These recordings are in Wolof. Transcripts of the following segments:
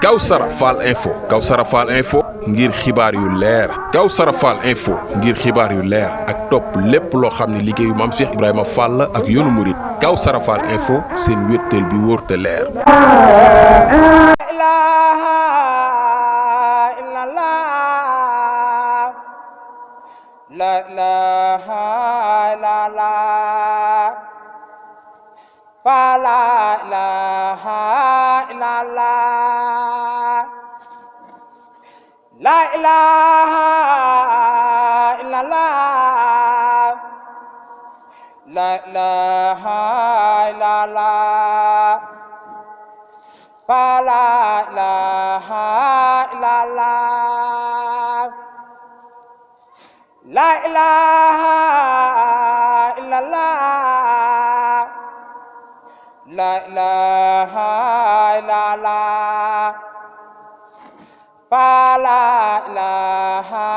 Kawsara Fall info Kawsara Fall info ngir xibaar yu leer Kawsara Fall info ngir xibaar yu leer ak topp lépp loo xam ne liggéeyu Maam Cheikh Ibrahima Fall la ak yoonu murit Kawsara Fall info seen wéttal bi wóor te leer. La ilaha illallah fa la ilaha illallah la ilaha illallah la ilaha illallah fa la ilaha illallah la ilaha illallah la ilaha illallah fa la ilaha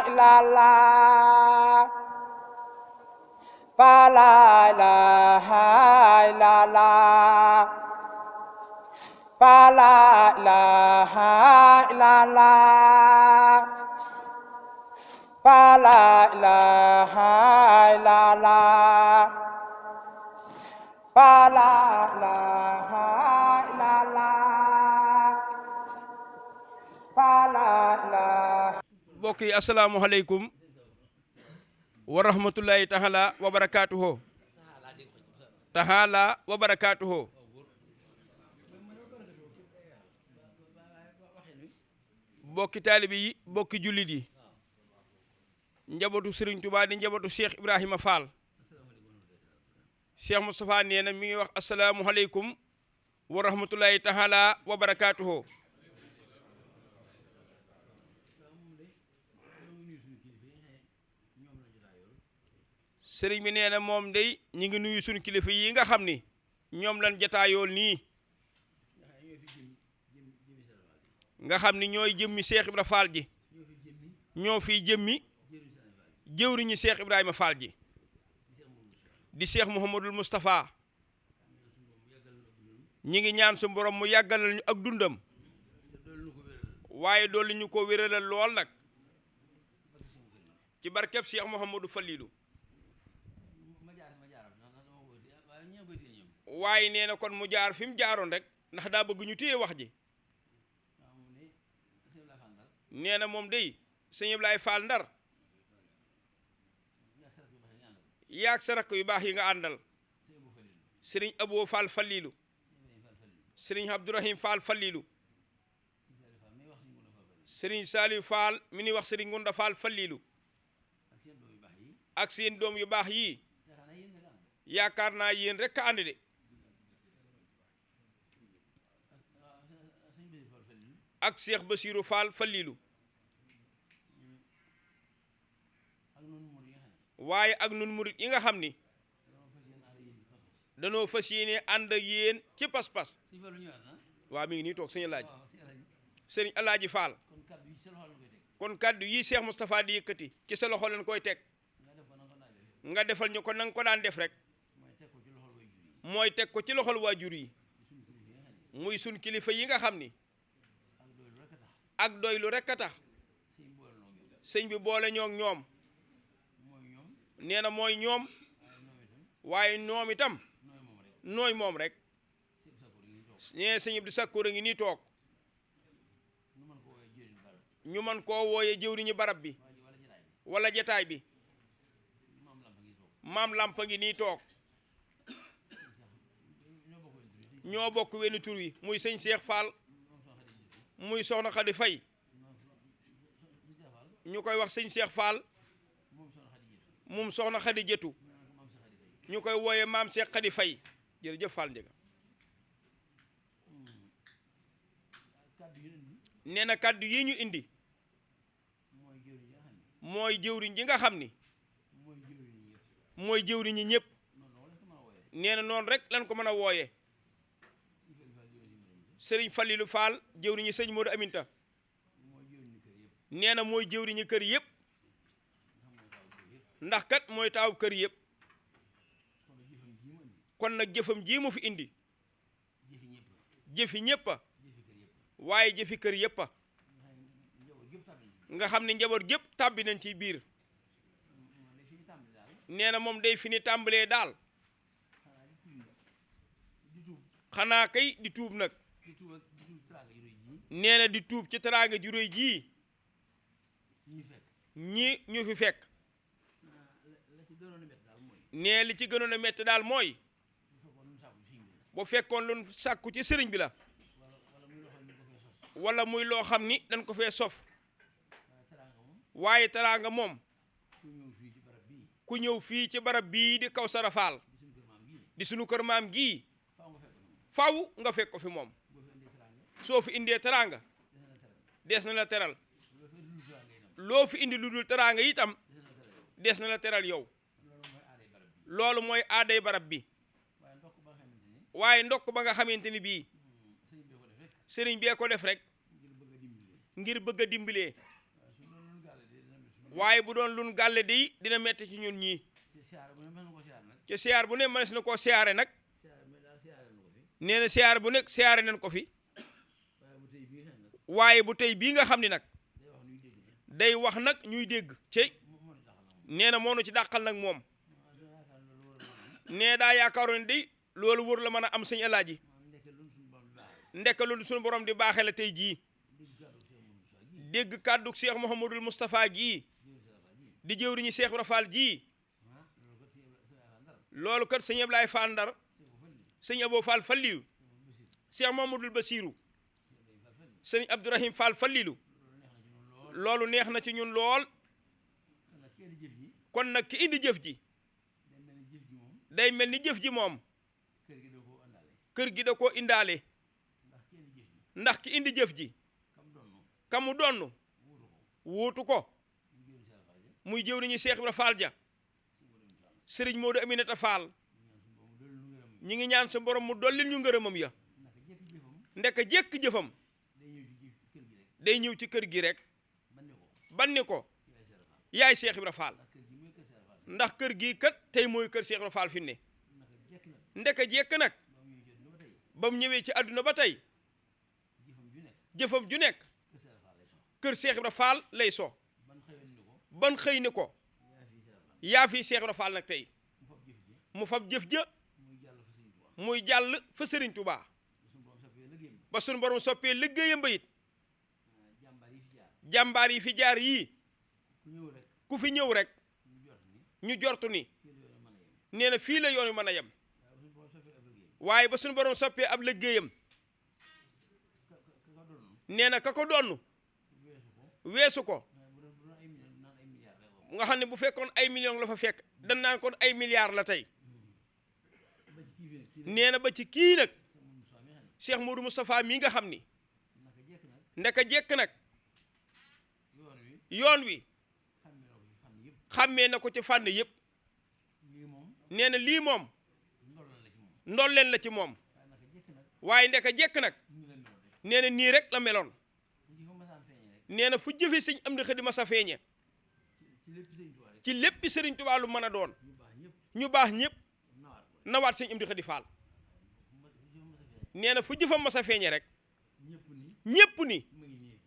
illallah fa la ilaha illallah fa la ilaha illallah fa la ilaha illallah fa la ilaha illallah fa la ilaha. mbokk yi asalaamualeykum wa rahmatullahi taala wa barakaatuhu taala wa barakaatuhu. bokki taalibe yi bokki jullit yi njabootu Serigne Touba di njabootu Cheikh Ibrahima Fall Cheikh Moustapha nee na mi ngi wax asalaamualeykum wa rahmatullahi taala wa barakaatuhu. Serigne bi nee na moom day ñi ngi nuyu suñu kilifa yi nga xam ni ñoom lan jataayool nii nga xam ni ñooy jëmmi Cheikh Ibrahima Fall ji ñoo fiy jëmmi jëwriñu Cheikh Ibrahima Fall ji di Cheikh Mouhamadul Moustapha ñi ngi ñaan su borom mu yàggalal ñu ak dundam waaye dolli ñu ko wéralal lool nag ci barkeb Cheikh Mouhamadou Falilou waaye nee na kon mu jaar fi mu jaaroon rek ndax daa bëgg ñu téye wax ji nee na moom day sëñ Ablaye Fall Ndar yaag sa rakk yu baax yi nga àndal sëriñ Abou Fall Falilou sëriñ Abdourahim Fall Falilou sëriñ Saliou Fall mi ni wax sëriñ Ngunda Fall Falilou ak seen doom yu baax yii yaakaar naa yéen rek a ànd de ak Cheikh Bassirou Fall Falilou waaye ak nun murit yi nga xam ni danoo fas yéene ànd ak yéen ci pas-pas waaw mi ngi nii toog sëñ Alaaji sëriñ Alaaji Fall kon kaddu yi Cheikh Moustapha di yëkkati ci sa loxo leen koy teg nga defal ñu ko nanga ko daan def rek mooy teg ko ci loxol waajur yi muy sun kilifa yi nga xam ni ak doylu rek a tax sëñ bi boole ñoo ñoom nee na mooy ñoom waaye ñoom itam nooy moom rek nee sëñ Abdou Sakkour a ngi nii toog ñu man koo wooye jëwriñu barab bi wala jataay bi maam lampa ngi nii toog ñoo bokk wenn tur wi muy sëñ Cheikh Fall muy soxna Khady Faye ñu koy wax sëñ Cheikh Fall moom soxna Khady Jëtu ñu koy wooye maam Cheikh Khady Faye jërëjëf Fall Ndiaga nee na kàddu yi ñu indi mooy jëwriñ ji nga xam ni mooy jëwriñ ñi ñëpp nee na noonu rek lan ko mën a wooye sëriñ Falilou Fall jëwriñu sëñ Modou Aminta nee na mooy jëwriñu kër yëpp ndax kat mooy taaw kër yëpp kon nag jëfam ji mu fi indi jëfi ñëpp waaye jëfi kër yëpp a nga xam ne njaboot gépp tàbbi nañ ci biir nee na moom day fi ni tàmbalee daal xanaa kay di tuub nag nee na di tuub ci teraanga ju réy jii ñi ñu fi fekk nee li ci gënoon a métti daal mooy bu fekkoon lu sàkku ci sëriñ bi la wala muy loo xam ni dañ ko fee sof waaye teraanga moom ku ñëw fii ci barab bii di Kawsara Fall di sunu kër maam gii faw nga fekk ko fi moom soo fi indee teraanga des na la teral loo fi indi lu dul teraanga itam des na la teral yow loolu mooy aaday barab bi waaye ndokk ba nga xamante ni bii sëriñ bee ko def rek ngir bëgg a dimbalee waaye bu doon lun gàlle di dina metti ci ñun ñii ci siyaar bu ne mënees na koo siyaare nag nee na siyaar bu nekk siyaare nañ ko fi waaye bu tey bii nga xam ni nag day wax nag ñuy dégg cey nee na moo nu ci dàqal nag moom nee daa yaakaaroon di loolu wër la mën a am sëñ Alaaji ndekk lu suñu borom di baaxee la tey jii dégg kàddu Cheikh Mouhamadul Moustapha gii di jëwriñu Cheikh Ibra Fall jii loolu kat sëñ Ablaye Fall Ndar sëñ Abo Fall Fallilu Cheikh Mouhamadul Basiru sëñ Abdourahim Fall Fallilu loolu neex na ci ñun lool kon nag ki indi jëf ji day mel ni jëf ji moom kër gi da koo indaale ndax ki indi jëf ji kamu donn wuutu ko muy jëwriñu Cheikh Ibra Fall ja sëriñ Modou Aminata Fall ñi ngi ñaan sa borom mu dollil ñu ngërëmam ya ndek jekk jëfam day ñëw ci kër gi rek banni ko yaay Cheikh Ibra Fall ndax kër gi kat tey mooy kër Cheikh Ibra Fall fi ne ndek jekk nag ba mu ñëwee ci àdduna ba tey jëfam ju nekk kër Cheikh Ibra Fall lay so ban xëy ni ko yaa fi Cheikh Ibra Fall nag tey mu fab jëf ja muy jàll fa Sëriñ Tuubaa ba sunu borom soppee liggéeyam ba it jàmbaar yi fi jaar yii ku fi ñëw rek ñu jortu ni nee na fii la yoon wi mën a yem waaye ba sunu borom soppee ab liggéeyam nee na ka ko donn weesu ko nga xam ne bu fekkoon ay millions la fa fekk dan naan kon ay milliards la tey nee na ba ci kii nag Cheikh Modou Moustapha mii nga xam ni ndeka jekk nag yoon wi xàmmee na ko ci fànn yëpp nee na lii moom ndolleen la ci moom waaye ndeka jekk nag nee na nii rek la meloon nee na fu jëfe sëñ Amdi Xadi ma sa feeñe ci léppi Sëriñ Tuubaa lu mën a doon ñu baax ñëpp nawaat sëñ Amdi Xadi Fall nee na fu jëfam ma sa feeñe rek ñépp ni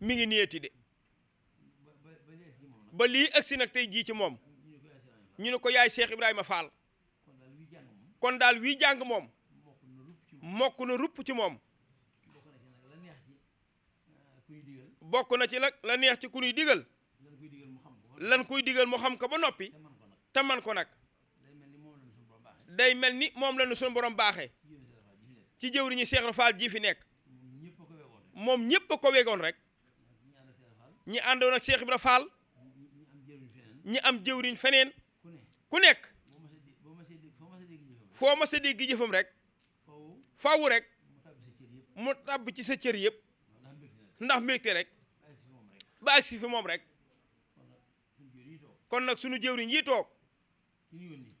mi ngi niyeeti de ba lii agsi nag tey jii ci moom ñu ne ko yaay Cheikh Ibrahima Fall kon daal wii jàng moom mokk na rupp ci moom bokk na ci nag la neex ci ku ñuy digal lan kuy digal mu xam ko ba noppi te man ko nag day mel ni moom la nu suñu borom baaxee ci jëwriñu Cheikh Ibra Fall ji fi nekk moom ñépp a ko wegoon rek ñi àndoon ak Cheikh Ibra Fall ñi am jëwriñ feneen ku nekk foo ma sa dégg jëfam rek faw rek mu tàbb ci sa cër yëpp ndax mbégte rek ba agsi fi moom rek kon nag sunu jëwriñ yi toog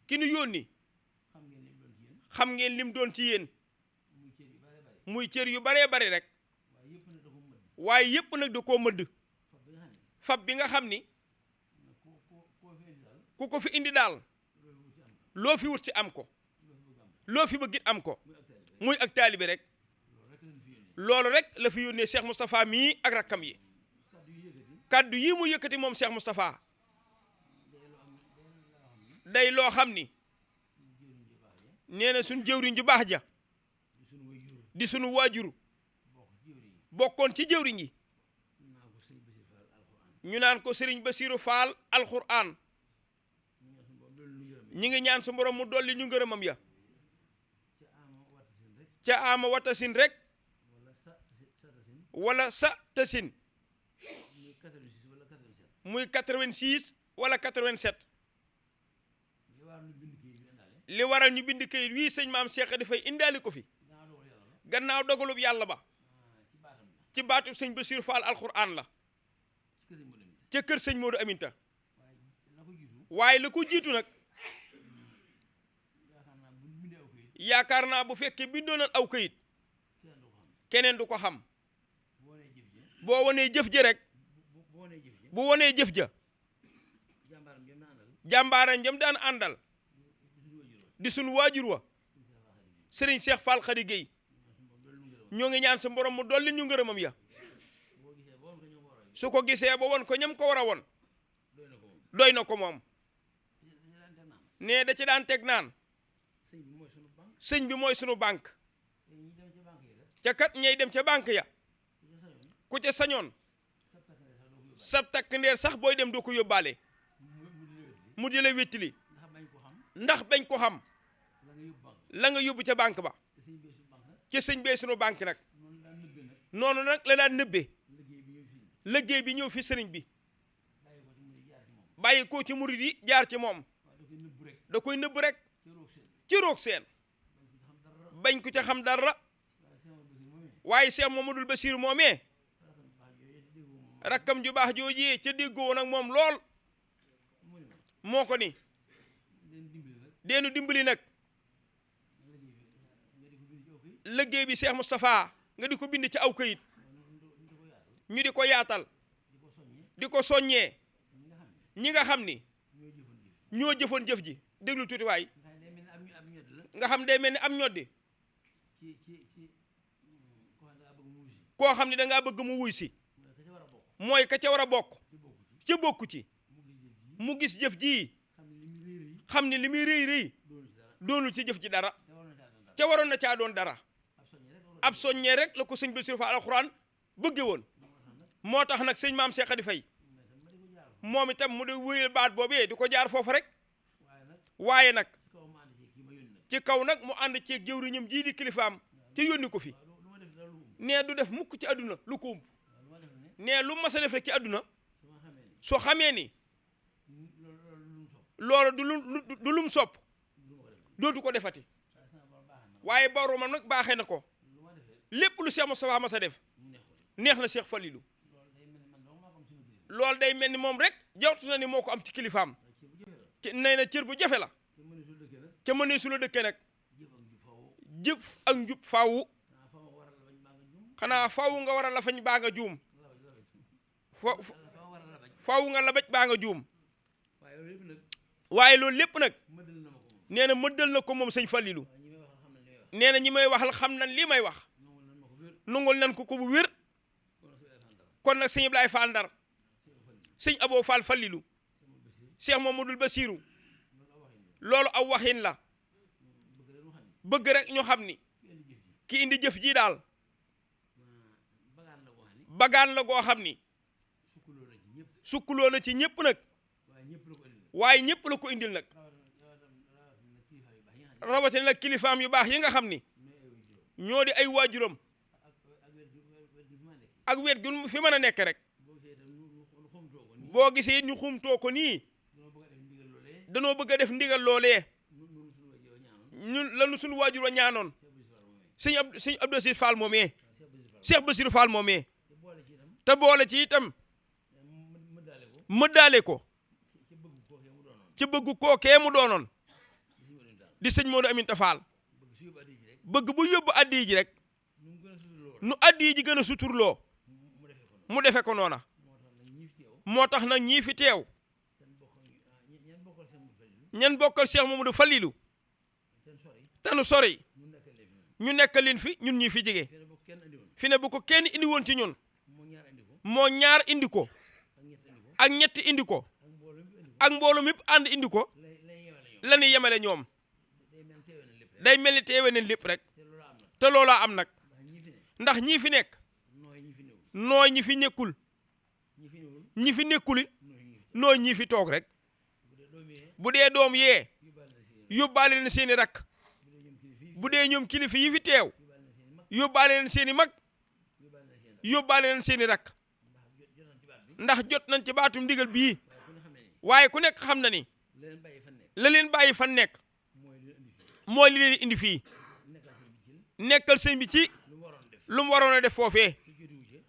ki nu yónni xam ngeen lim doon ci yéen muy cër yu baree bari rek waaye yépp nag da koo mëdd fab bi nga xam ni ku ko fi indi daal loo fi wut ci am ko loo fi bëggit am ko muy ak taalibe rek loolu rek la fi yónnee Cheikh Moustapha mii ak rakkam yi kaddu yi mu yëkkati moom Cheikh Moustapha day loo xam ni nee na suñ jëwriñ ju baax ja di sunu waajur bokkoon ci jëwriñ yi ñu naan ko Serigne Bassirou Fall alxuraan ñi ngi ñaan su borom mu dolli ñu ngërëmam ya ca ama watasin rek wala sa tasin muy 86 wala 87 li waral ñu bind kayit wii sëñ maam Cheikh dafay indaali ko fi gannaaw dogalub yàlla ba ci baatu sëñ Bassirou Fall alxuraan la ca kër sëñ Modou Aminta waaye la ko jiitu nag yaakaar naa bu fekkee bindoonan aw kayit keneen du ko xam boo wanee jëf ja rek bu wanee jëf ja jàmbaaram jëm daan àndal di sunu waajur wa Serigne Cheikh Fall Khady Gueye ñoo ngi ñaan sa borom mu dolli ñu ngërëmam ya su ko gisee ba won ko ñam ko war a won doy na ko moom ne da ci daan teg naan sëñ bi mooy sunu banque ca kat ñay dem ca banque ya ku ca sañoon sab takk ndeer sax booy dem doo ko yóbbaale mu di la wéttili ndax bañ ko xam la nga yóbbu ca banque ba ca sëñ bee sunu banque nag noonu nag la daan nëbbee liggéey bi ñëw fi sëriñ bi bàyyi ko ci murid yi jaar ci moom da koy nëbb rek ci roog seen bañ ko ca xam dara waaye Cheikh Mamadou Bassirou moomee rakkam ju baax joojee ca déggoo nag moom lool moo ko ni deenu dimbali nag liggéey bi Cheikh Moustapha nga di ko bind ci aw kayit ñu di ko yaatal di ko soññee ñi nga xam ni ñoo jëfoon jëf ji déglu tuuti waay nga xam day mel ni am ñoddi koo xam ne dangaa bëgg mu wuy si mooy ka ca war a bokk ca bokku ci mu gis jëf ji xam ne li muy rëy rëy doonul ci jëf ji dara ca waroon na caa doon dara ab soññee rek la ko sëñ Bassirou Fall alxuraan bëgge woon moo tax nag sëñ maam Cheikh Khady Faye moom itam mu di wéyal baat boobee di ko jaar foofu rek waaye nag ci kaw nag mu ànd ci jëwriñam jii di kilifaam te yónni ko fi nee du def mukk ci àdduna lu ko ump nee lu mas a def rek ci àdduna soo xamee ni loolu du lum sopp dootu ko defati waaye boromam nag baaxee na ko lépp lu Cheikh Moustapha mas a def neex na Cheikh Falilou loolu day mel ni moom rek jawtu na ni moo ko am ci kilifaam nee na cër bu jafe la ca mënee su la dëkkee nag jëf ak njub faawu xanaa faawu nga war a lafañ baa nga juum faawu nga labaj baa nga juum waaye loolu lépp nag nee na mëddal na ko moom sëñ Falilou nee na ñi may waxal xam nañ lii may wax nungul nan ko bu wér kon nag sëñ Ibrahima Fall Ndar sëñ Abo Fall Falilou Cheikh Mamadou Bassirou loolu aw waxin la bëgg rek ñu xam ni ki indi jëf ji daal bagaan la goo xam ni sukkuloo na ci ñëpp nag waaye ñëpp la ko indil nag rawatina nag kilifaam yu baax yi nga xam ni ñoo di ay waajuram ak wet gu fi mën a nekk rek boo gisee ñu xumtoo ko nii danoo bëgg a def ndigal loolee ñun lanu suñu waajur wa ñaanoon sëñ Abdou Aziz Fall moomee Cheikh Bassirou Fall moomee te boole ci itam mëddaale ko ci bëggu kookee mu doonoon di sëñ Modou Aminta Fall bëgg bu yóbbu addi ji rek nu addi ji gën a suturloo mu defe ko noona moo tax nag ñii fi teew ñan bokkal Cheikh Mamadou Falilou te nu sori ñu nekk leen fi ñun ñii fi jege fi ne bu ko kenn indi woon ci ñun moo ñaar indi ko ak ñetti indi ko ak mbooloo mépp ànd indi ko la ñuy yemale ñoom day mel ni teewe nañ lépp rek te loolaa am nag ndax ñii fi nekk nooy ñi fi nekkul ñi fi nekkul nooy ñii fi toog rek bu dee doom yee yóbbaale leen seeni rakk bu dee ñoom kilifa yi fi teew yóbbaale leen seeni mag yóbbaale leen seeni rakk ndax jot nañ ci baatum ndigal bii waaye ku nekk xam na ni la leen bàyyi fan nekk mooy li leen indi fii nekkal sëñ bi ci lu mu waroon a def foofee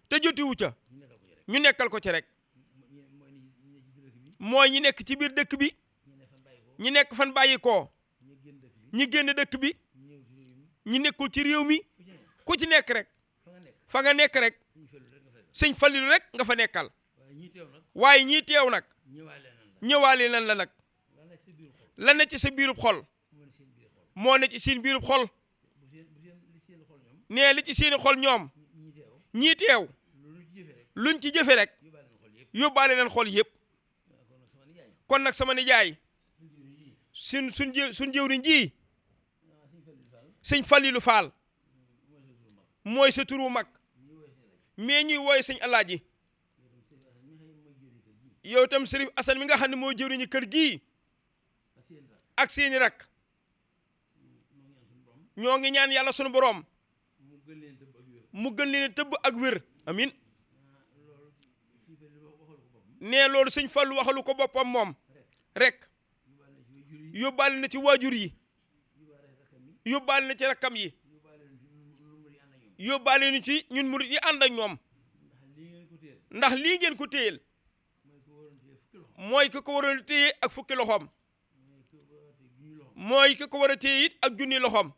te jotiwu ca ñu nekkal ko ci rek mooy ñi nekk ci biir dëkk bi ñi nekk fan bàyyi koo ñi génn dëkk bi ñi nekkul ci réew mi ku ci nekk rek fa nga nekk rek sëñ Fallilu rek nga fa nekkal waaye ñii teew nag ñëwaale nan la nag la ne ci sa biirub xol moo ne ci seen biirub xol nee li ci seeni xol ñoom ñii teew luñ ci jëfe rek yóbbaale nañ xol yëpp kon nag sama nijaay suñ jëwriñ ji sëñ Fallilu Fall mooy sa turu mag mais ñuy wooye sëñ Alaaji yow itam Sëriñ Asan mi nga xam ne mooy jëwriñu kër gii ak seeni rak ñoo ngi ñaan yàlla sunu boroom mu gën leen tëbb ak wér amin nee loolu sëñ Fallu waxalu ko boppam moom rek yóbbaale na ci waajur yi yóbbaale na ci rakkam yi yóbbaale nu ci ñun murit yi ànd ak ñoom ndax lii ngeen ko téyel mooy ki ko waroon a téye ak fukki loxoom mooy ki ko war a téye it ak junni loxoom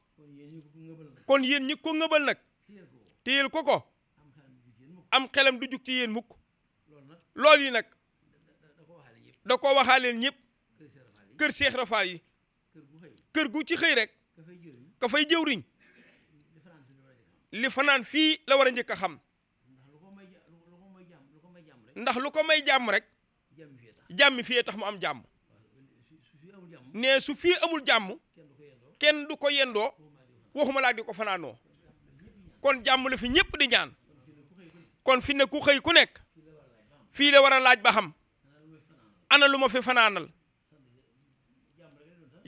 kon yéen ñi ko ngëbal nag téyel ko am xelam du jug ci yéen mukk loolu yi nag da ko waxaaleel ñëpp kër Seex Rafaal yi kër gu ci xëy rek ka fay jëwriñ li fanaan fii la war a njëkk a xam ndax lu ko may jàmm rek jàmmi fii tax mu am jàmm ne su fii amul jàmm kenn du ko yendoo waxuma laa di ko fanaanoo kon jàmm la fi ñëpp di ñaan kon fi ne ku xëy ku nekk fii la war a laaj ba xam ana lu ma fi fanaanal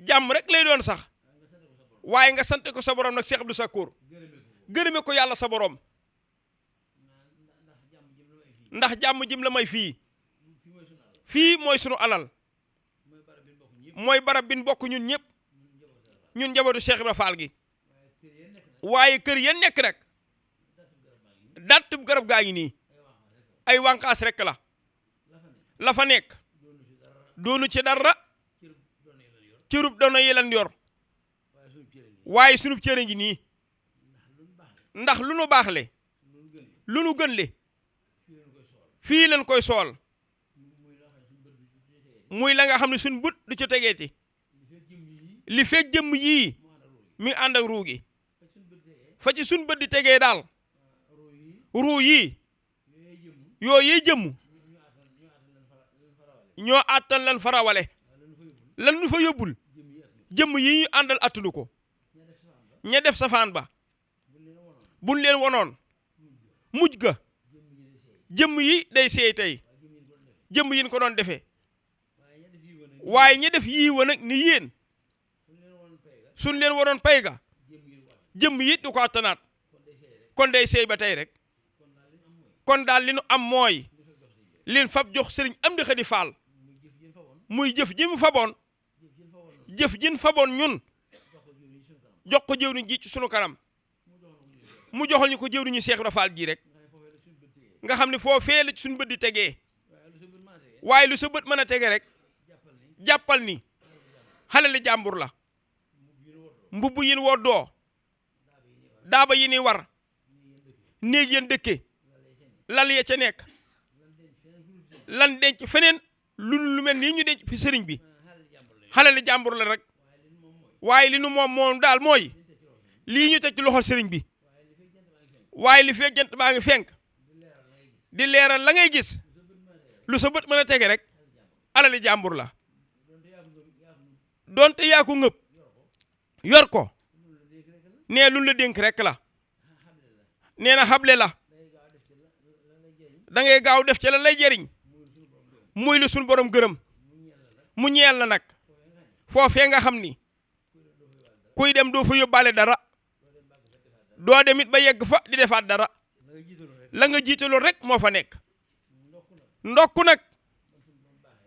jàmm rek lay doon sax waaye nga sant ko sa borom nag Cheikh Abdou Sakkour gërëme ko yàlla sa borom ndax jàmm jim la may fii mooy sunu alal mooy barab bin bokk ñun ñëpp ñun njabootu Cheikh Ibra Fall gi waaye kër ya nekk rek dattub garab gaa ngi nii ay wànqaas rek la fa nekk doonu ci dara cërub doona yi lan yor waaye sunub cëre ngi nii ndax lu nu baax le lu nu gën le fii leen koy sool muy la nga xam ne suñ but du ci tegeeti li fekk jëmm yii mi ànd ak ruu gi fa ci suñ bët di tegee daal ruu yii yooyu jëmm ñoo àttan lan farawale lan nu fa yóbbul jëmm yi ñu àndal attunu ko ña def safaan ba buñ leen wonoon mujj ga jëmm yi day seey tey jëmm yi ñu ko doon defee waaye ña def yii wa nag ni yéen suñ leen waroon pay ga jëmm yi du ko attanaat kon day seey ba tey rek kon daal li nu am mooy leen fab jox sëriñ Amdi Xadi Faal muy jëf ji mu faboon jëf jin faboon ñun jox ko jëwriñ ji ci sunu kanam mu joxal ñu ko jëwriñu Seex Ibra Faal ji rek nga xam ne foofee la suñu bët di tegee waaye lu sa bët mën a tege rek jàppal ni xalali jàmbur la mbubb yin woddoo daaba yi ni war néeg yéen dëkke lal ya ca nekk lan denc feneen lu mel nii ñu denc fi sëriñ bi xalali jàmbur la rek waaye li nu moom daal mooy lii ñu teg ci loxol sëriñ bi waaye li fekk jant baa ngi fenk di leeral la ngay gis lu sa bët mën a tege rek alali jàmbur la donte yaa ko ngëb yor ko nee lu la dénk rek la nee na xable la da ngay gaaw def ci la lay jëriñ muy lu suñu borom gërëm mu ñeel la nag foofee nga xam ni kuy dem doo fa yóbbaale dara doo dem it ba yegg fa di defaat dara la nga jiitaloon rek moo fa nekk ndokk nag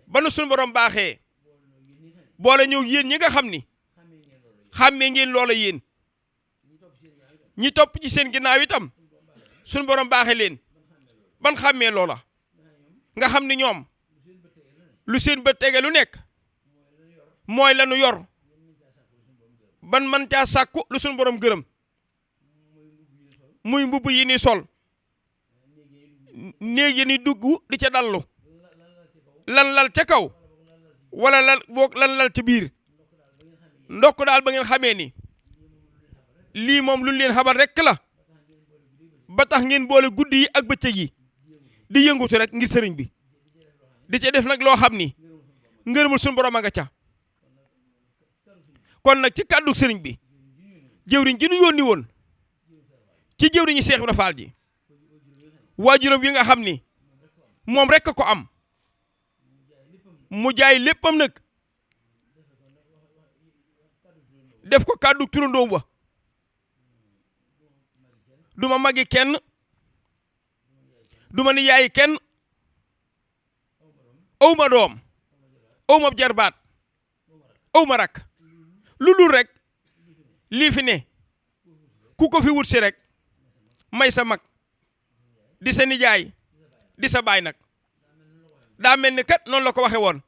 ba nu suñu borom baaxee boole ñëw yéen ñi nga xam ni xàmmee ngeen loola yéen ñi topp ci seen ginnaaw itam suñu borom baaxee leen ban xàmmee loola nga xam ni ñoom lu seen bët tege lu nekk mooy la nu yor ban man caa sàkku lu suñu borom gërëm muy mbubb yi ni sol néeg yi ni dugg di ca dallu lan lal ca kaw wala lan lal ca biir ndokk daal ba ngeen xamee ni lii moom lu leen xabar rek la ba tax ngeen boole guddi yi ak bëccëg yi di yëngutu rek ngir sëriñ bi di ca def nag loo xam ni ngërëmul suñu borom a nga ca kon nag ci kàddu sëriñ bi jëwriñ ji nu yónni woon ci jëwriñu Seex Ibra Faal ji waajuram yi nga xam ni moom rek ko am mu jaay léppam nag def ko kàddu turandoom wa duma magi kenn duma ni yaayi kenn awma doom awma jarbaat awma rak lu dul rek lii fi ne ku ko fi wut si rek may sa mag di sa nijaay di sa baay nag daa mel ni kat noonu la ko waxe woon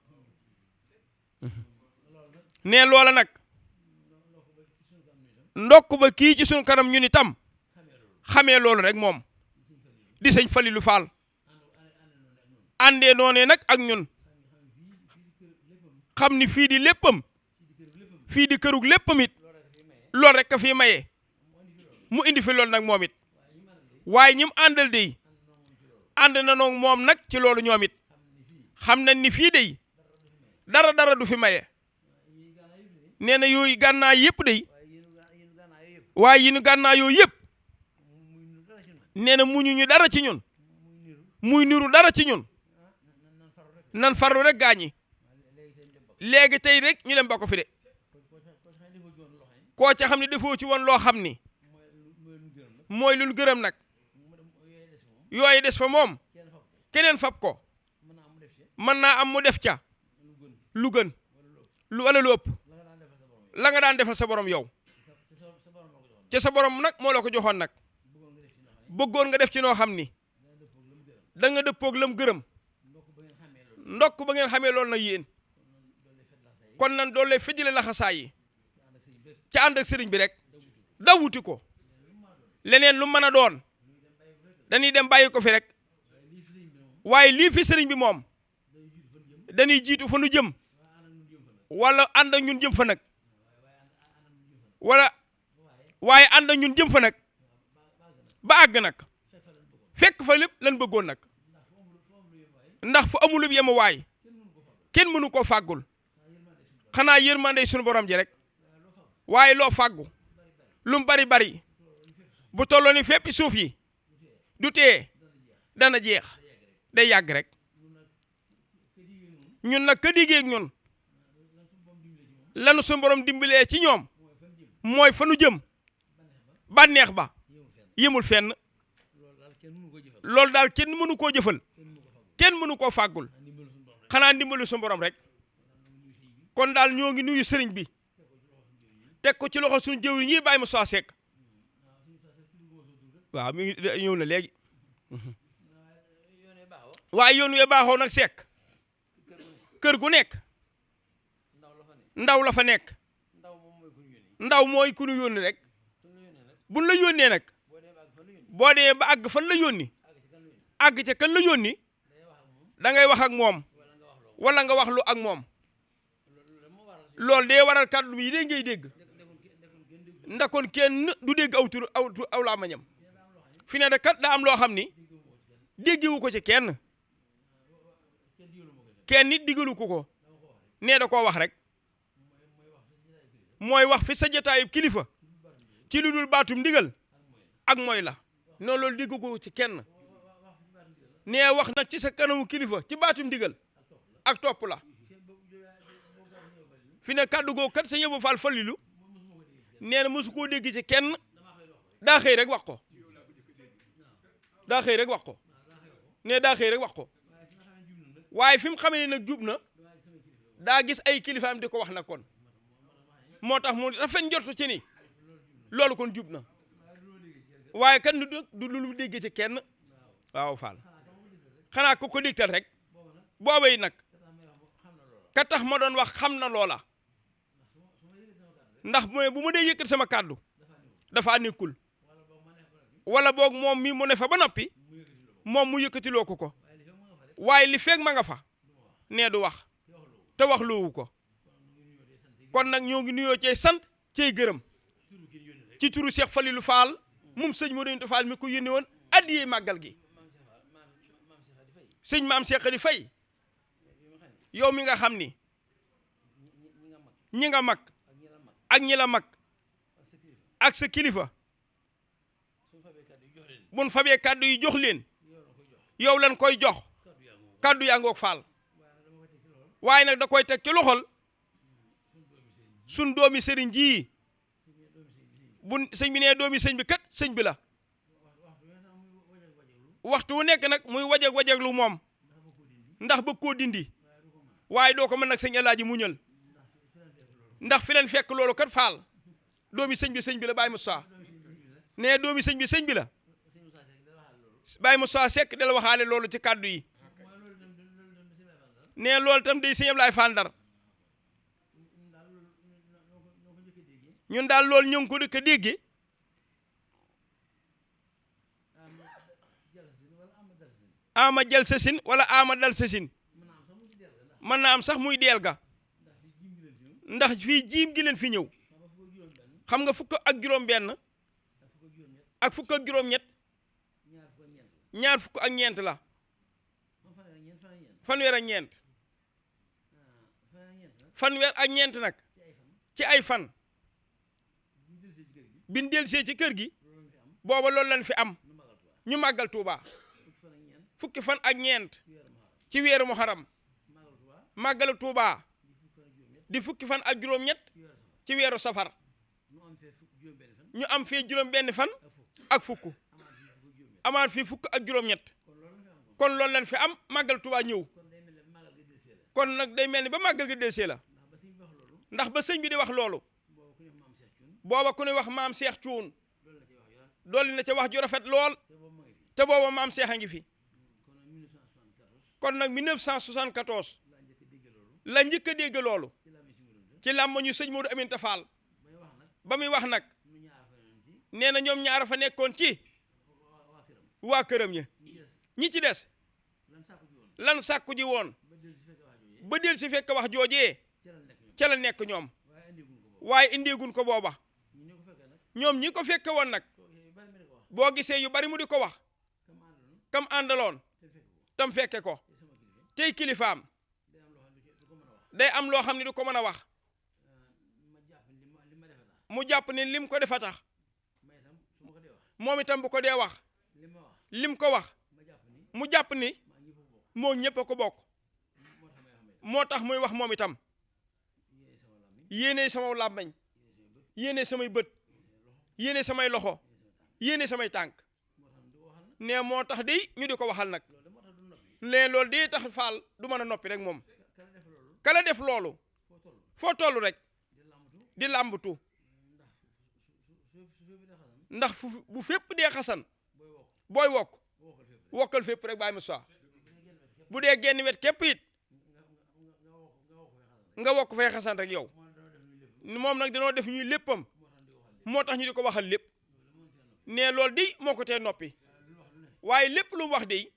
ne loola nag ndokk ba kii ci sunu kanam ñun itam xamee loolu rek moom di sëñ Falilu Faal àndee noonee nag ak ñun xam ni fii di léppam fii di kërug léppam it loolu rek ka fii maye mu indi fi loolu nag moom it waaye ñim àndal dey ànd na noog moom nag ci loolu ñoom it xam nañ ni fii dey dara du fi maye nee na yooyu gànnaa yëpp dey waaye yi nu gànnaa yooyu yëpp nee na muñu ñu dara ci ñun muy niru dara ci ñun nan farlu rek gaañi léegi tey rek ñu dem ba ko fi de koo ca xam ne defoo ci woon loo xam ni mooy lu gërëm nag yooyu des fa moom keneen fab ko mën naa am mu def ca lu gën lu wala lu ëpp la nga daan defal sa borom yow ca sa borom nag moo la ko joxoon nag bëggoon nga def ci noo xam ni da nga dëppoog lam gërëm ndokk ba ngeen xamee loolu nag yéen kon nan doolu lay fejjale laxasaay yi ca ànd ak sëriñ bi rek daw wuti ko leneen lu mën a doon dañuy dem bàyyi ko fi rek waaye lii fi sëriñ bi moom dañuy jiitu fa nu jëm wala ànd ak ñun jëm fa nag wala waaye ànd ak ñun jëm fa nag ba àgg nag fekk fa lépp lan bëggoon nag ndax fu amulub yema waay kenn mënu koo fàggul xanaa yërmande sunu borom ji rek waaye loo fàggu lu mu bari bu tolloo ni fépp suuf yi du tee dana jeex day yàgg rek ñun nag ka diggee ak ñun lanu sunu borom dimbalee ci ñoom mooy fa nu jëm bànneex ba yëmul fenn loolu daal kenn mënu koo jëfal kenn mënu koo fàggul xanaa ndimbalu sunu borom rek kon daal ñoo ngi nuyu sëriñ bi teg ko ci loxo suñu jëwriñ ñi bàyyi ma soo sekk waaw mi ngi ñëw na léegi waaye yoon wee baaxoo nag sekk kër gu nekk ndaw la fa nekk ndaw mooy ku ñu yónni rek buñ la yónnee nag boo dee ba àgg fan la yónni àgg ca kan la yónni da ngay wax ak moom wala nga wax lu ak moom loolu dee waral kàddu yi dee ngay dégg ndax kon kenn du dégg aw làmmiñam fi ne de kat daa am loo xam ni déggewu ko ci kenn nit digalu ko nee da koo wax rek mooy wax fi sa jotaayu kilifa ci lu dul baatum ndigal ak mooy la noonu loolu déggu ko ci kenn nee wax nag ci sa kanamu kilifa ci baatum ndigal ak topp la fi ne kàddu googu kat sa yëbu Fall Fallilu nee na mosu koo dégg ci kenn daa xëy rek wax ko daa xëy rek wax ko nee daa xëy rek wax ko waaye fi mu xamee ne nag jub na daa gis ay kilifaam di ko wax nag kon moo tax mu rafet njortu ci ni loolu kon jub na waaye kan du lu dégg ci kenn waaw Fall xanaa ko dégtal rek booba yi nag ka tax ma doon wax xam na loola ndax mooy bu ma dee yëkkat sama kàddu dafa nekkul wala boog moom mi mu ne fa ba noppi moom mu yëkkatiloo ko waaye li feeg ma nga fa nee du wax te wax loowu ko kon nag ñoo ngi nuyoo cey sant cey gërëm ci turu Cheikh Falilou Fall moom sëñ Modou Aminta Fall mi ko yónnee woon addiyee màggal gi sëñ maam Cheikh Khady Faye yow mi nga xam ni ñi nga mag ak ñi la mag ak sa kilifa bun fabee kàddu yi jox leen yow lan koy jox kàddu yaa ngoog Fall waaye nag da koy teg ci loxol sun doomi sëriñ ji bu sëñ bi nee doomi sëñ bi kat sëñ bi la waxtu wu nekk nag muy wajag lu moom ndax bëgg koo dindi waaye doo ko mën nag sëñ Alaaji muñal ndax fi leen fekk loolu kat Fall doomi sëñ bi la Baye Moussa nee doomi sëñ bi la Baye Moussa Seck dala waxaale loolu ci kàddu yi nee loolu tam day sëñ Ablaye Fall Ndar ñun daal loolu ñu ngi ko dëkk a dégge ama jël sasin wala ama dal sasin mën naa am sax muy deel ga ndax fii jiim gi leen fi ñëw xam nga fukk ak juróom benn ak fukk ak juróom ñett ñaar fukk ak ñeent la fanweer ak ñeent fanweer ak ñeent nag ci ay fan bin delsee ci kër gi booba loolu lañ fi am ñu màggal Tuuba fukki fan ak ñeent ci weeru Muharram màggal Tuuba di fukki fan ak juróom ñett ci weeru Safar ñu am fii juróom benn fan ak fukk amaat fii fukk ak juróom ñett kon loolu lañ fi am màggal Tuuba ñëw kon nag day mel ni ba màggal ga delsee la ndax ba sëñ bi di wax loolu booba ku ne wax maam Cheikh Cuun dolli na ca wax ju rafet lool te booba maam Cheikh a ngi fi kon nag 1974 la njëkk a dégg loolu ci làmmiñu sëñ Modou Aminta Fall ba muy wax nag nee na ñoom ñaara fa nekkoon ci waa këram ña ñi ci des lan sàkku ji woon ba del si fekk wax joojee ca la nekk ñoom waaye indeegun ko booba ñoom ñi ko fekke woon nag boo gisee yu bari mu di ko wax kam àndaloon tam fekke ko tey kilifaam day am loo xam ne du ko mën a wax mu jàpp ne lim ko defa tax moom itam bu ko dee wax lim ko wax mu jàpp ni moo ñëpp a ko bokk moo tax muy wax moom itam yéene sama làmmiñ yéene samay bët yéene samay loxo yéene samay tànk ne moo tax di ñu di ko waxal nag ne loolu di tax Fall du mën a noppi rek moom kala def loolu foo toll rek di làmbatu ndax bu fépp dee xasan booy wokkal fépp rek Baye Moussa bu dee genn wet képp it nga wokk fay xasan rek yow moom nag dañoo def ñuy léppam moo tax ñu di ko waxal lépp ne loolu di moo ko tee noppi waaye lépp lu mu wax de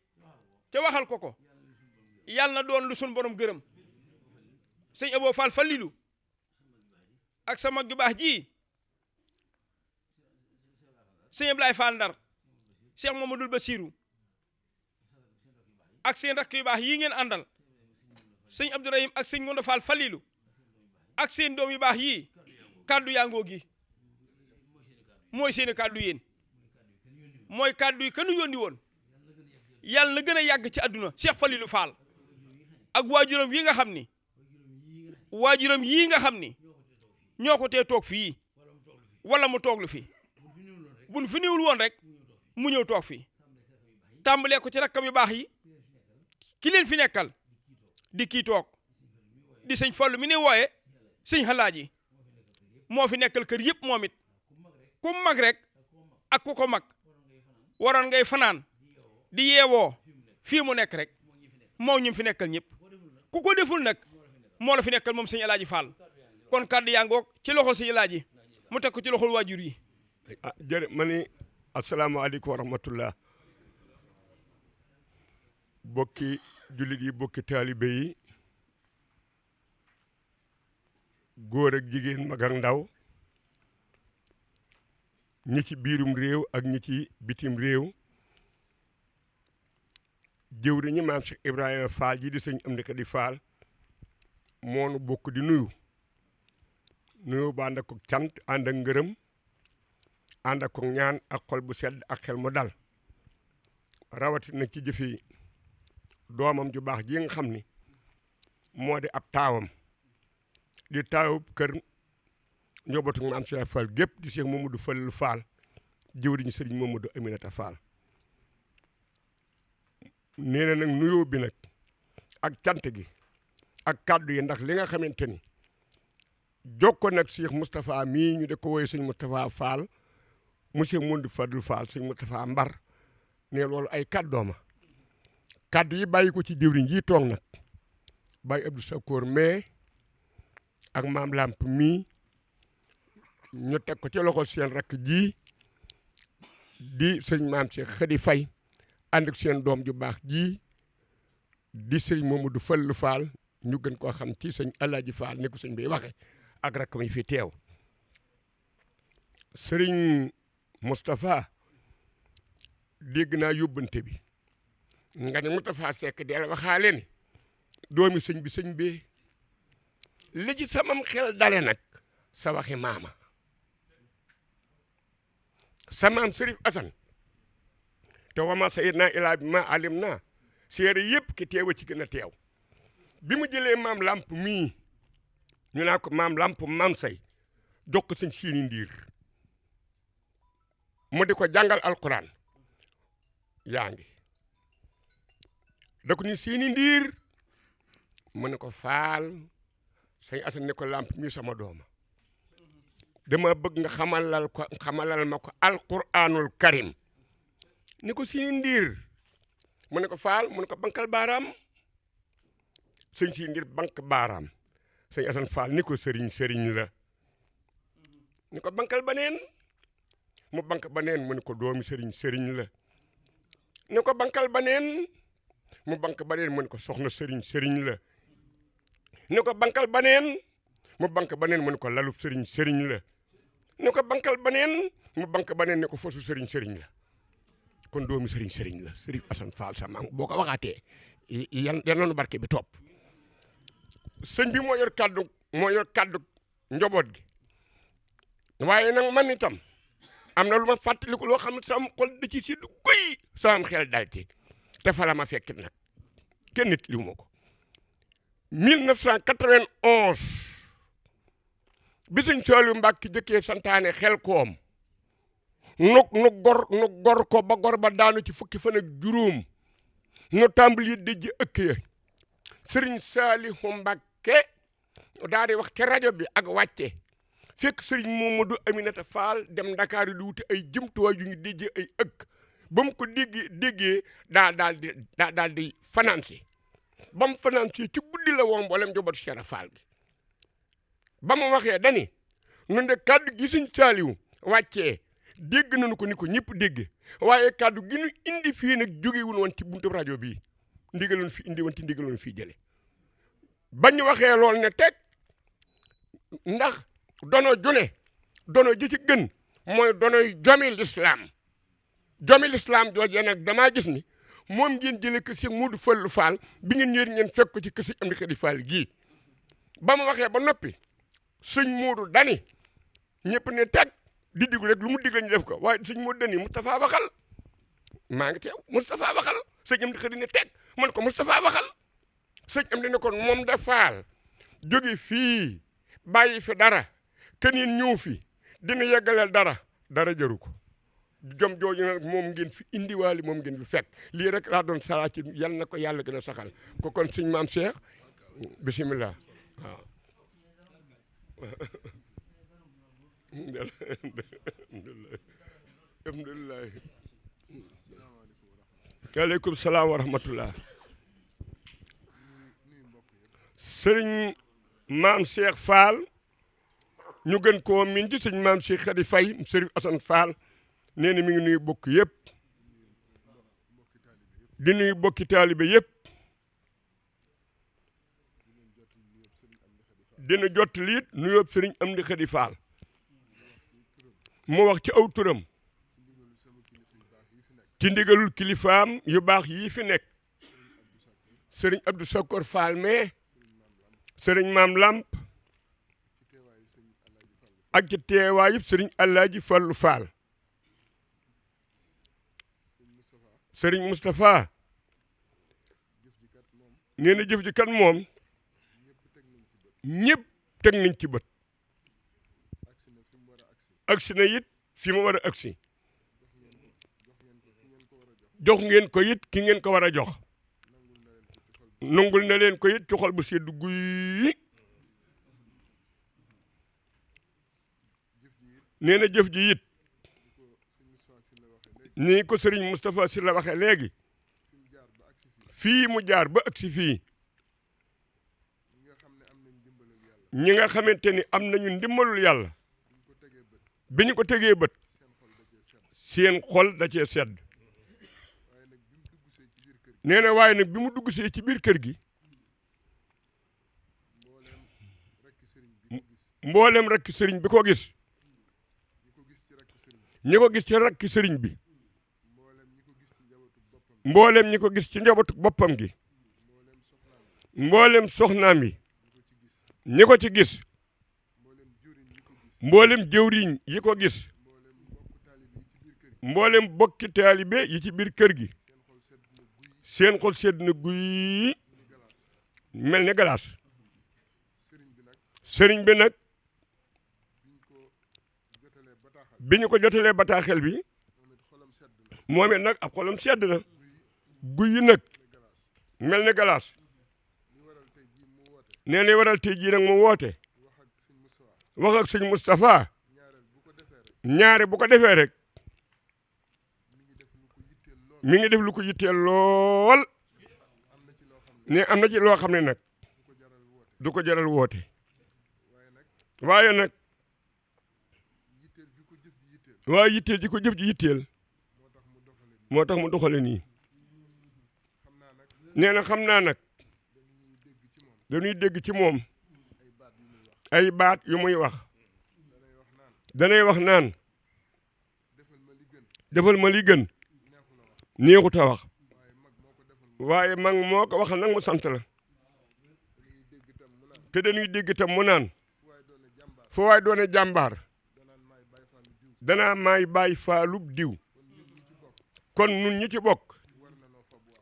te waxal ko yàlla na doon lu sun borom gërëm sëñ Abo Fall Fallilu ak sa mag ju baax ji sëñ Ablaye Fall Ndar Cheikh Mamadou Bassirou ak seen rakk yu baax yii ngeen àndal sëñ Abdourahim ak sëñ Ngondo Fall Falilou ak seen doom yu baax yii kaddu yaa ngoo gi mooy seeni kaddu yéen mooy kaddu yi kanu yónni woon yàlla na gën a yàgg ci àdduna Cheikh Falilou Fall ak waajuram yi nga xam ni waajuram yii nga xam ni ñoo ko tee toog fii wala mu toog lu fi buñ fi niwul woon rek mu ñëw toog fii tàmbalee ko ci rakkam yu baax yi ki leen fi nekkal di kii toog di sëñ Fallu mi ne wooye sëñ Alaaji moo fi nekkal kër yëpp moom it ku mag rek ak ku ko mag waroon ngay fanaan di yeewoo fii mu nekk rek moo ñu fi nekkal ñëpp ku ko deful nag moo la fi nekkal moom sëñ Alaaji Fall kon kàddu yaa ngoog ci loxol sëñ Alaaji mu teg ko ci loxol waajur yi. jërëjëf ma ni asalaamaaleykum wa rahmatullah bokki jullit yi bokki taalibe yi góor ak jigéen mag ak ndaw ñi ci biirum réew ak ñi ci bitim réew jëwriñu maam Cheikh Ibrahima Fall ji di sëñ Amdi Kadi Fall moonu bokk di nuyu ba ànd ak cant ànd ak ngërëm ànd ak ñaan ak xol bu sedd ak xel mu dal rawatina ci jëfi doomam ju baax ji nga xam ni moo di ab taawam di taawub kër njobootu maam Cheikh Fall gépp di Cheikh Mamadou Falilou Fall jëwriñu sëriñ Mamadou Aminata Fall nee na nag nuyoo bi nag ak cant gi ak kàddu yi ndax li nga xamante ni jokko nag Cheikh Moustapha mii ñu de ko woy sëñ Moustapha Fall monsieur Mamadou Falilou Fall sëñ Moustapha Mbar ne loolu ay kàddooma kàddu yi bàyyi ko ci jëwriñ ji toog nag bàyyi Abdou Sakoor mais ak maam Lamp mii ñu teg ko ci loxo seen rakk ji di sëñ maam Cheikh Khady Faye ànd ak seen doom ju baax ji di sëñ Mamadou Falilou Fall ñu gën koo xam ci sëñ Alaaji Fall ni ko sëñ bi waxe ak rakkam yi fi teew sëriñ Moustapha dégg naa yóbbante bi nga ne Moustapha Seck deel waxaale ni doomi sëñ bi li ci samam xel dale nag sa waxi maama sa maam Sërif Asan te wama sayidna ilaa bi ma alim naa seere yëpp ki teewa ci gën a teew bi mu jëlee maam Lamp mii ñu naa ko maam Lamp maam say jox ko sëñ Siini Ndiir mu di ko jàngal alquran yaa ngi da ko ni Siini Ndiir mu ne ko Faal sëñ Asan ne ko Lamp mii sama dooma dama bëgg nga xamalal ma ko alquranul karim ni ko Siini Ndiir mu ne ko Faal mu ne ko bankal baaraam sëñ Siini Ndiir bank baaraam sëñ Asan Faal ni ko sëriñ la ni ko bankal baneen mu bank baneen mu ne ko doomi sëriñ la ni ko bankal baneen mu bank baneen mu ne ko soxna sëriñ la ni ko bankal baneen mu bank baneen mu ne ko lalub sëriñ la ni ko bankal baneen mu bank baneen ne ko fosu sëriñ la kon doomi sëriñ la Sëriñ Asan Faal sama boo ko waxaatee yan noonu barke bi topp sëñ bi moo yor kaddu njaboot gi waaye nag man itam am na lu ma fàttaliku loo xam ne sama xol da ci siddu guy sama xel dal ci te fa la ma fekk nag kenn nit liw ma ko 1991 bi sëñ Saaliu Mbàkke jëkkee santaane xel koom nu gor ko ba gor ba daanu ci fukki fan ak juróom nu tàmbali dëjj ëkk ya sëriñ Saalihu Mbàkke daa di wax ci rajo bi ak wàcce fekk sëriñ Mamadou Aminata Fall dem Dakar di wuti ay jëmtuwaay yu ñu déjee ay ëkk ba mu ko déggee daal di financé ba mu financé ci guddi la woon mboolem njabootu Cheikh Fall gi ba mu waxee dani nun de kàddu gi sëñ Saalihu wàccee dégg nañu ko ni ko ñëpp dégg waaye kàddu gi ñu indi fii nag jógewul woon ci buntu rajo bii ndigaloon fi indi woon ci ndigaloon fii jële bañ waxee lool ne teg ndax dono ji ci gën mooy donoy jomi lislaam jomi lislaam joojee nag damaa gis ni moom ngeen jëlee kër Cheikh Modou Fallou Fall bi ngeen ñëwee ngeen fekk ko ci kër Sëñ Amdi Khady Fall gii ba mu waxee ba noppi sëñ Modou dani ñëpp ne teg di diglu rek lu mu digle ñu def ko waaye sëñ Modou dani Moustapha waxal maa ngi teew Moustapha waxal sëñ Amdi Khady ne teg man ko Moustapha waxal sëñ Amdi ne kon moom da Fall jóge fii bàyyi fi dara keneen ñëw fi dina yeggaleel dara jaru ko jom jooju nag moom ngeen fi indiwaali moom ngeen fi fekk lii rek laa doon salaa ci yal na ko yàlla gën a saxal ko kon sëñ maam Cheikh bisimilah waaw alhamdulilah aleykum salaam wa rahmatullah sëriñ maam Cheikh Fall ñu gën koo min ci sëñ maam Cheikh Khady Faye sëriñ Assane Fall nee na mi ngi nuyu bokk yëpp di nuyu bokki taalibe yëpp dina jot liit nuyoo sëriñ Amdi Khady Fall mu wax ci aw turam ci ndigalul kilifaam yu baax yii fi nekk sëriñ Abdou Sakor Fall mais sëriñ Maam Lamp ak ci teewaayu sëriñ Alaaji Fallu Fall sëriñ Moustapha nee na jëf ji kat moom ñëpp teg nañ ci bët agsi na it fi mu war a agsi jox ngeen ko it ki ngeen ko war a jox nangul na leen ko it ci xol bu sedd guy nee na jëf ji it nii ko sëriñ Moustapha si la waxee léegi fii mu jaar ba agsi fii ñi nga xamante ni am nañu ndimbalul yàlla bi ñu ko tegee bët seen xol da cee sedd nee na waaye nag bi mu dugg see ci biir kër gi mboolem rekk sëriñ bi ko gis ñi ko gis ci rakki sëriñ bi mboolem ñi ko gis ci njabootu boppam gi mboolem soxnaam yi ñi ko ci gis mboolem jëwriñ yi ko gis mboolem bokki taalibe yi ci biir kër gi seen xol sedd na guy mel ne galaas sëriñ bi nag bi ñu ko jotalee bataaxel bi moom it nag ab xolam sedd na guy nag mel ne galaas nee na waral tey jii nag mu woote wax ak sëñ Moustapha ñaare bu ko defee rek mi ngi def lu ko yitteel lool ne am na ci loo xam ne nag du ko jaral woote waaye nag waaye yitteel ji ko jëf ji yitteel moo tax mu doxale nii nee na xam naa nag dañuy dégg ci moom ay baat yu muy wax danay wax naan defal ma li gën neexut a wax waaye mag moo ko waxal nag mu sant la te dañuy dégg tam mu naan foo waay doone jàmbaar danaa maay bàyyi faalub diw kon nun ñi ci bokk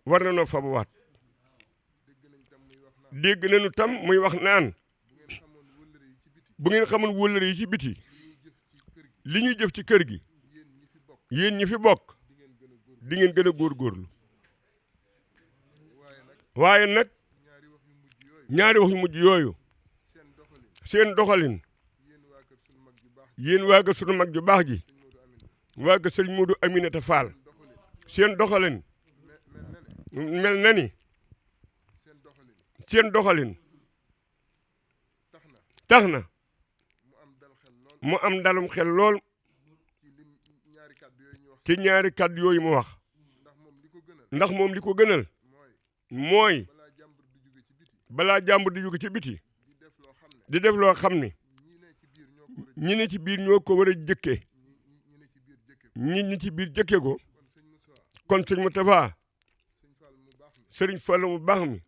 war na noo fabuwaat dégg nañu tam muy wax naan bu ngeen xamul wëllëre yi ci biti li ñuy jëf ci kër gi yéen ñi fi bokk di ngeen gën a góorgóorlu waaye nag ñaari wax yu mujj yooyu seen doxalin yéen waa ga sunu mag ju baax ji waa ga sëriñ Modou Aminata Fall seen doxalin mel na ni seen doxalin tax na mu am dalum xel lool ci ñaari kàddu yooyu mu wax ndax moom li ko gënal mooy balaa jàmbur di jóge ci biti di def loo xam ne ñi ne ci biir ñoo ko war a jëkke ñi ci biir jëkke ko kon sëñ Moustapha sëriñ Fallu mu baax mi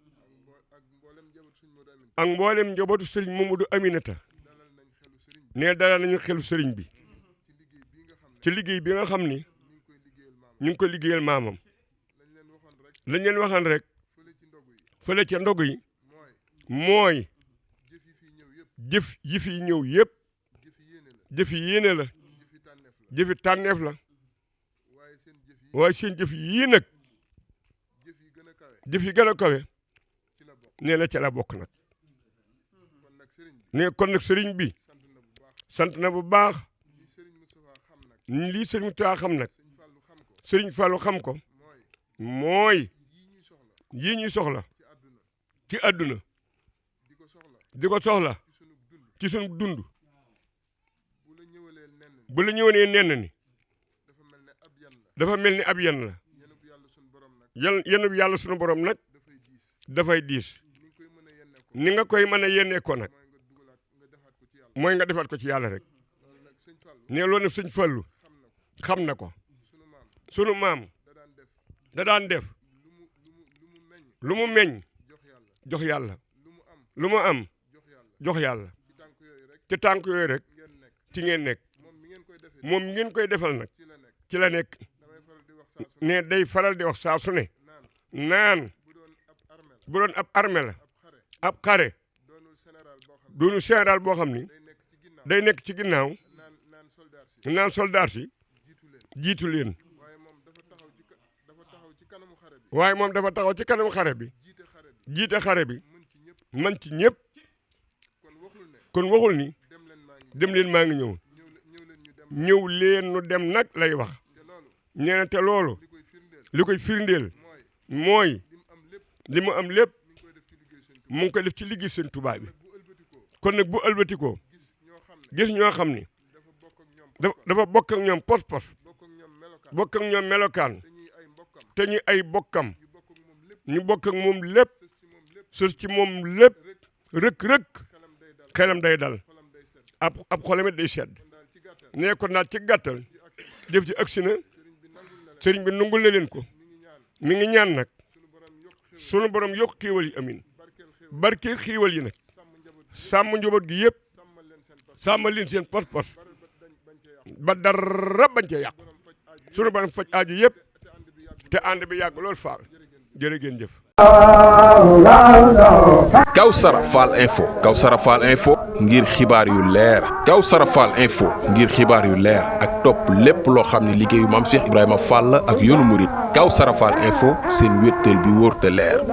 ak mboolem njabootu sëriñ Mamadou Aminata ne dalal nañu xelu sëriñ bi ci liggéey bi nga xam ni ñu ngi ko liggéeyal maamam lañ leen waxan rek fële ca ndog yi mooy jëf yi fi ñëw yëpp jëf yi yéene la jëfi tànneef la waaye seen jëf yii nag jëf yi gën a kawe nee na ca la bokk nag ne kon nag sëriñ bi sant na bu baax lii sëriñ Moustapha xam nag sëriñ Fallou xam ko mooy yii ñuy soxla ci àdduna di ko soxla ci sunu dund bu la ñëwalee nenn ni dafa mel ni ab yan la yenub yàlla sunu borom nag dafay diis ni nga koy mën a yennee ko nag mooy nga defaat ko ci yàlla rek ne loolu nag sëñ Fallu xam na ko sunu maam da daan def lu mu meññ jox yàlla lu mu am jox yàlla te tànk yooyu rek ci ngeen nekk moom mi ngeen koy defal nag ci la nekk ne day faral di wax saa su ne naan bu doon ab armée la ab xare doonu général boo xam ni day nekk ci ginnaaw naan soldat si jiitu leen waaye moom dafa taxaw ci kanamu xare bi jiite xare bi man ci ñëpp kon waxul ni dem leen maa ngi ñëw leen nu dem nag lay wax nee na te loolu li koy firndeel mooy li mu am lépp mu ngi ko def ci liggéey seen Tuubaa bi kon nag bu ëlbatikoo gis ñoo xam ni dafa bokk ak ñoom pos-pos bokk ak ñoom melokaan te ñu ay bokkam ñu bokk ak moom lépp sos ci moom lépp rëkk xelam day dal ab xolamit day sedd nee ko naat ci gàttal jëf ji agsi na sëriñ bi nungul na leen ko mi ngi ñaan nag sunu borom yokk xiiwal yi amin barke xiiwal yi nag sàmm njaboot gi yëpp sàmmal leen seen pos-pos ba dara bañ cee yàqu sunu borom faj aaju yëpp te ànd bi yàgg lool faal jërë ngeen jëf. Kawsara Fall info Kawsara Fall info ngir xibaar yu leer Kawsara Fall info ngir xibaar yu leer ak topp lépp loo xam ne liggéeyu maam Cheikh Ibrahima Fall ak yoonu murit Kawsara Fall info seen wéttal bi wóor te leer.